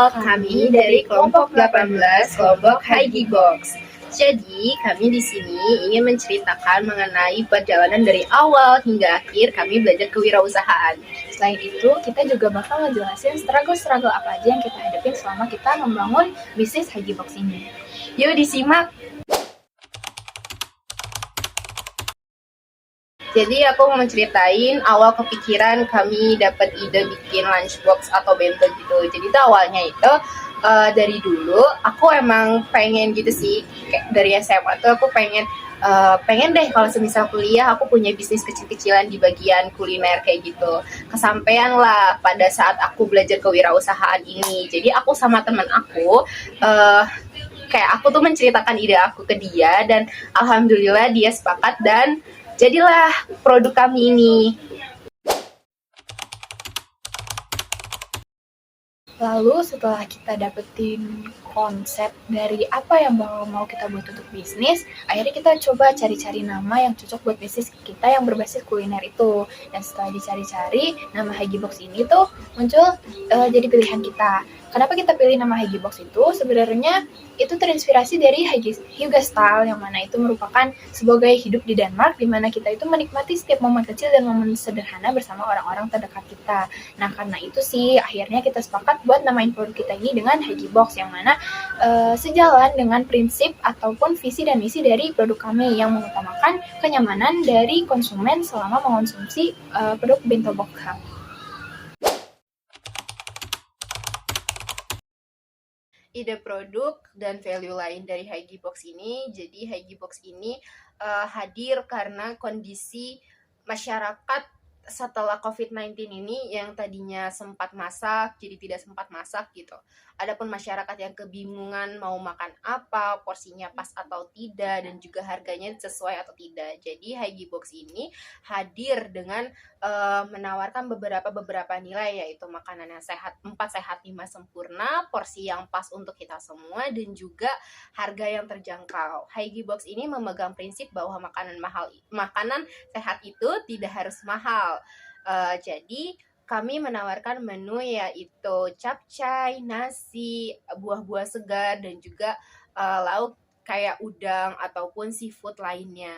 Kami dari kelompok 18, kelompok Haigi Box. Jadi, kami di sini ingin menceritakan mengenai perjalanan dari awal hingga akhir kami belajar kewirausahaan. Selain itu, kita juga bakal ngejelasin struggle-struggle apa aja yang kita hadapin selama kita membangun bisnis Haigi Box ini. Yuk disimak! Jadi aku mau menceritain awal kepikiran kami dapat ide bikin lunchbox atau bento gitu. Jadi itu awalnya itu dari dulu aku emang pengen gitu sih, kayak dari SMA tuh aku pengen deh kalau semisal kuliah aku punya bisnis kecil-kecilan di bagian kuliner kayak gitu. Kesampaian lah pada saat aku belajar kewirausahaan ini. Jadi aku sama teman aku kayak aku tuh menceritakan ide aku ke dia dan alhamdulillah dia sepakat dan jadilah produk kami ini. Lalu setelah kita dapetin konsep dari apa yang mau kita buat untuk bisnis, akhirnya kita coba cari-cari nama yang cocok buat bisnis kita yang berbasis kuliner itu. Dan setelah dicari-cari, nama Haigi Box ini tuh muncul jadi pilihan kita. Kenapa kita pilih nama Haigi Box itu? Sebenarnya itu terinspirasi dari Hygge Style, yang mana itu merupakan sebuah gaya hidup di Denmark, di mana kita itu menikmati setiap momen kecil dan momen sederhana bersama orang-orang terdekat kita. Nah, karena itu sih akhirnya kita sepakat buat namain produk kita ini dengan Haigi Box, yang mana sejalan dengan prinsip ataupun visi dan misi dari produk kami yang mengutamakan kenyamanan dari konsumen selama mengonsumsi produk bento box kami. Ide produk dan value lain dari Haigi Box ini, jadi Haigi Box ini hadir karena kondisi masyarakat setelah COVID-19 ini yang tadinya sempat masak jadi tidak sempat masak gitu. Adapun masyarakat yang kebingungan mau makan apa, porsinya pas atau tidak, dan juga harganya sesuai atau tidak. Jadi Haigi Box ini hadir dengan menawarkan beberapa nilai, yaitu makanan yang sehat, 4 sehat 5 sempurna, porsi yang pas untuk kita semua, dan juga harga yang terjangkau. Haigi Box ini memegang prinsip bahwa makanan sehat itu tidak harus mahal. Jadi kami menawarkan menu yaitu capcay, nasi, buah-buah segar, dan juga lauk kayak udang ataupun seafood lainnya.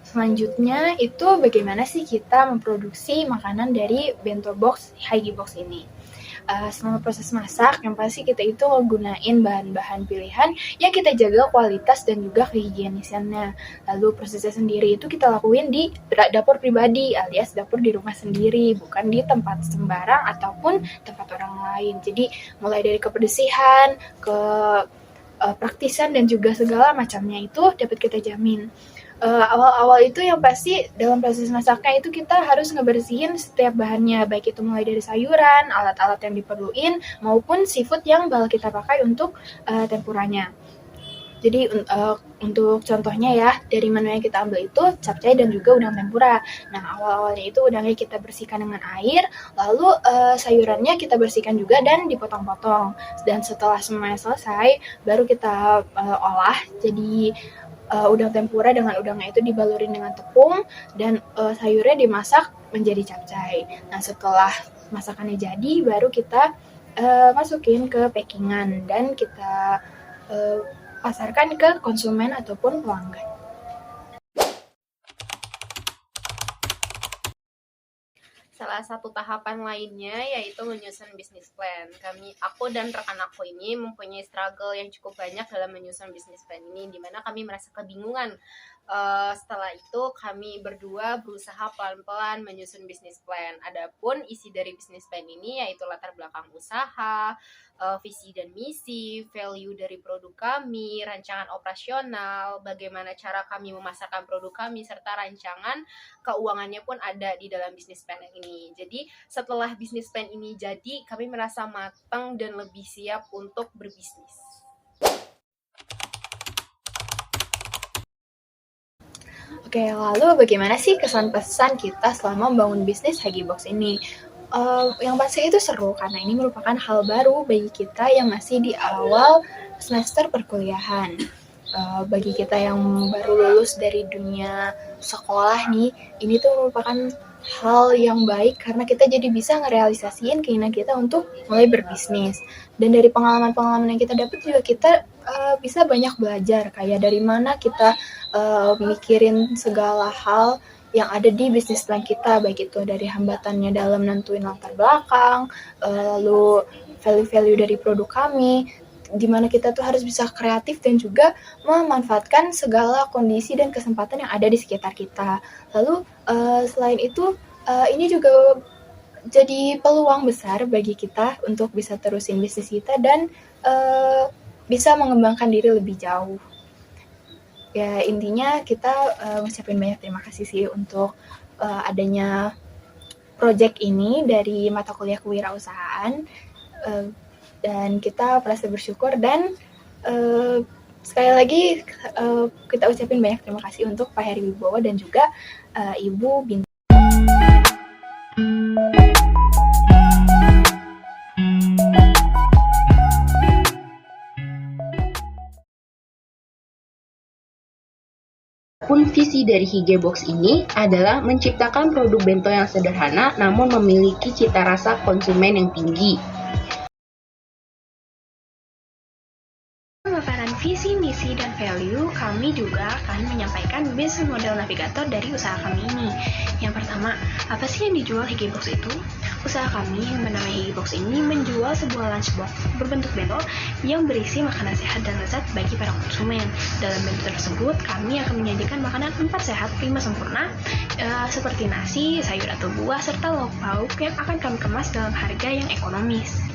Selanjutnya itu bagaimana sih kita memproduksi makanan dari bento box Haigi Box ini. Selama proses masak, yang pasti kita itu menggunakan bahan-bahan pilihan yang kita jaga kualitas dan juga kehigienisannya. Lalu prosesnya sendiri itu kita lakuin di dapur pribadi alias dapur di rumah sendiri, bukan di tempat sembarang ataupun tempat orang lain. Jadi mulai dari kebersihan, praktisan dan juga segala macamnya itu dapat kita jamin. Awal-awal itu yang pasti dalam proses masaknya itu kita harus ngebersihin setiap bahannya, baik itu mulai dari sayuran, alat-alat yang diperluin, maupun seafood yang bakal kita pakai untuk tempuranya. Jadi untuk contohnya ya, dari menu yang kita ambil itu capcay dan juga udang tempura. Nah, awal-awalnya itu udangnya kita bersihkan dengan air, lalu sayurannya kita bersihkan juga dan dipotong-potong. Dan setelah semuanya selesai, baru kita olah jadi udang tempura dengan udangnya itu dibalurin dengan tepung dan sayurnya dimasak menjadi capcay. Nah, setelah masakannya jadi, baru kita masukin ke packingan dan kita pasarkan ke konsumen ataupun pelanggan. Salah satu tahapan lainnya yaitu menyusun bisnis plan. Aku dan rekan aku ini mempunyai struggle yang cukup banyak dalam menyusun bisnis plan ini, di mana kami merasa kebingungan. Setelah itu kami berdua berusaha pelan-pelan menyusun bisnis plan. Adapun isi dari bisnis plan ini yaitu latar belakang usaha, visi dan misi, value dari produk kami, rancangan operasional, bagaimana cara kami memasarkan produk kami, serta rancangan keuangannya pun ada di dalam bisnis plan ini. Jadi setelah bisnis plan ini jadi, kami merasa matang dan lebih siap untuk berbisnis. Oke, lalu bagaimana sih kesan-pesan kita selama membangun bisnis Haigi Box ini? Yang pasti itu seru karena ini merupakan hal baru bagi kita yang masih di awal semester perkuliahan. Bagi kita yang baru lulus dari dunia sekolah nih, ini tuh merupakan hal yang baik karena kita jadi bisa ngerealisasiin keinginan kita untuk mulai berbisnis. Dan dari pengalaman-pengalaman yang kita dapat juga kita bisa banyak belajar kayak dari mana kita mikirin segala hal yang ada di bisnis plan kita, baik itu dari hambatannya dalam nentuin latar belakang, lalu value-value dari produk kami, di mana kita tuh harus bisa kreatif dan juga memanfaatkan segala kondisi dan kesempatan yang ada di sekitar kita. Lalu selain itu ini juga jadi peluang besar bagi kita untuk bisa terusin bisnis kita dan bisa mengembangkan diri lebih jauh. Ya intinya kita ngucapin banyak terima kasih sih untuk adanya project ini dari mata kuliah kewirausahaan, dan kita merasa bersyukur dan sekali lagi kita ucapin banyak terima kasih untuk Pak Heri Wibowo dan juga Ibu Bintang. Pun visi dari Higebox ini adalah menciptakan produk bento yang sederhana namun memiliki cita rasa konsumen yang tinggi. Pemaparan visi, misi, dan value, kami juga akan menyampaikan bisnis model navigator dari usaha kami ini. Yang pertama, apa sih yang dijual Higebox itu? Usaha kami yang bernama Higebox ini menjual sebuah lunchbox berbentuk bento yang berisi makanan sehat dan lezat bagi para konsumen. Dalam bento tersebut, kami akan menyajikan makanan 4 sehat, 5 sempurna, seperti nasi, sayur atau buah, serta lauk pauk yang akan kami kemas dalam harga yang ekonomis.